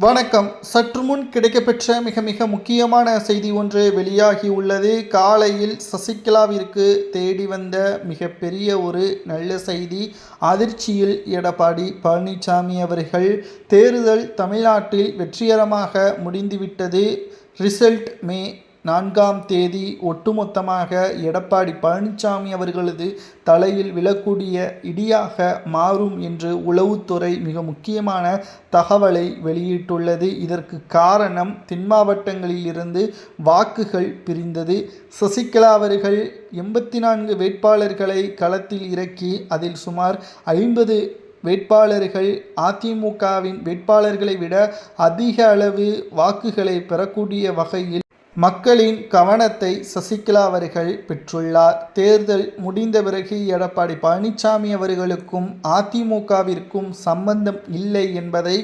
வணக்கம். சற்று முன் கிடைக்கப்பெற்ற மிக முக்கியமான செய்தி ஒன்று வெளியாகி உள்ளது. காலையில் சசிகலாவிற்கு தேடி வந்த மிகப்பெரிய ஒரு நல்ல செய்தி. அதிர்ச்சியில் எடப்பாடி பழனிசாமி அவர்கள் தேர்தல் தமிழ்நாட்டில் வெற்றிகரமாக முடிந்துவிட்டது. ரிசல்ட் மே 4ஆம் தேதி ஒட்டுமொத்தமாக எடப்பாடி பழனிசாமி அவர்களது தலையில் விழக்கூடிய இடியாக மாறும் என்று உளவுத்துறை மிக முக்கியமான தகவலை வெளியிட்டுள்ளது. இதற்கு காரணம் தென் மாவட்டங்களில் இருந்து வாக்குகள் பிரிந்தது. சசிகலா அவர்கள் 84 வேட்பாளர்களை களத்தில் இறக்கி அதில் சுமார் 50 வேட்பாளர்கள் அதிமுகவின் வேட்பாளர்களை விட அதிக அளவு வாக்குகளை பெறக்கூடிய வகையில் மக்களின் கவனத்தை சசிகலா அவர்கள் பெற்றுள்ளார். தேர்தல் முடிந்த பிறகு எடப்பாடி பழனிசாமி அவர்களுக்கும் அதிமுகவிற்கும் சம்பந்தம் இல்லை என்பதை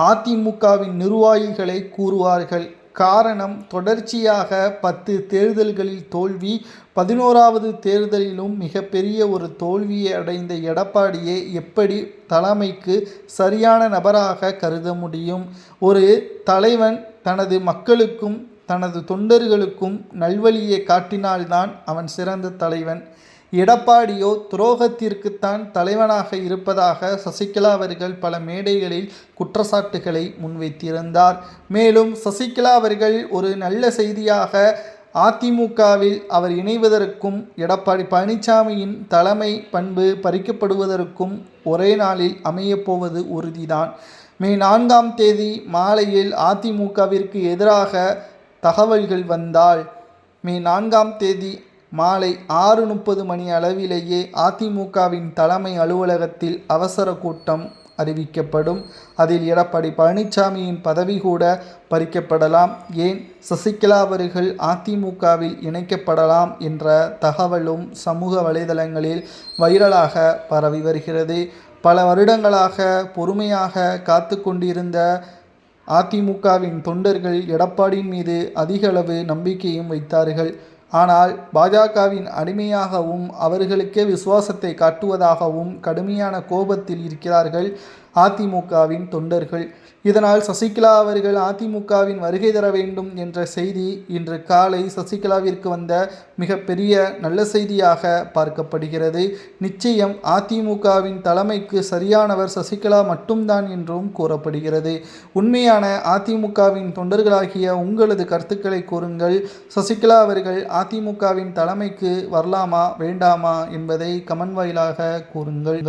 அதிமுகவின் நிர்வாகிகளை கூறுவார்கள். காரணம், தொடர்ச்சியாக 10 தேர்தல்களில் தோல்வி, 11வது தேர்தலிலும் மிகப்பெரிய ஒரு தோல்வியை அடைந்த எடப்பாடியை எப்படி தலைமைக்கு சரியான நபராக கருத முடியும்? ஒரு தலைவன் தனது மக்களுக்கும் தனது தொண்டர்களுக்கும் நல்வழியை காட்டினால்தான் அவன் சிறந்த தலைவன். எடப்பாடியோ துரோகத்திற்குத்தான் தலைவனாக இருப்பதாக சசிகலா அவர்கள் பல மேடைகளில் குற்றச்சாட்டுகளை முன்வைத்திருந்தார். மேலும் சசிகலா அவர்கள் ஒரு நல்ல செய்தியாக அதிமுகவில் அவர் இணைவதற்கும் எடப்பாடி பழனிசாமியின் தலைமை பண்பு பறிக்கப்படுவதற்கும் ஒரே நாளில் அமையப்போவது உறுதிதான். மே 4ஆம் தேதி மாலையில் அதிமுகவிற்கு எதிராக தகவல்கள் வந்தால் மே 4ஆம் தேதி மாலை 6:30 மணி அளவிலேயே அதிமுகவின் தலைமை அலுவலகத்தில் அவசர கூட்டம் அறிவிக்கப்படும். அதில் எடப்பாடி பழனிசாமியின் பதவி கூட பறிக்கப்படலாம், ஏன் சசிகலா அவர்கள் அதிமுகவில் இணைக்கப்படலாம் என்ற தகவலும் சமூக வலைதளங்களில் வைரலாக பரவி வருகிறது. பல வருடங்களாக பொறுமையாக காத்து கொண்டிருந்த அதிமுகவின் தொண்டர்கள் எடப்பாடியின் மீது அதிக அளவு நம்பிக்கையும் வைத்தார்கள். ஆனால் பாஜகவின் அடிமையாகவும் அவர்களுக்கே விசுவாசத்தை காட்டுவதாகவும் கடுமையான கோபத்தில் இருக்கிறார்கள் அதிமுகவின் தொண்டர்கள். இதனால் சசிகலா அவர்கள் அதிமுகவின் வருகை தர வேண்டும் என்ற செய்தி இன்று காலை சசிகலாவிற்கு வந்த மிகப்பெரிய நல்ல செய்தியாக பார்க்கப்படுகிறது. நிச்சயம் அதிமுகவின் தலைமைக்கு சரியானவர் சசிகலா மட்டும்தான் என்றும் கூறப்படுகிறது. உண்மையான அதிமுகவின் தொண்டர்களாகிய உங்களது கருத்துக்களை கூறுங்கள். சசிகலா அவர்கள் அதிமுகவின் தலைமைக்கு வரலாமா வேண்டாமா என்பதை கமெண்ட் வாயிலாக கூறுங்கள்.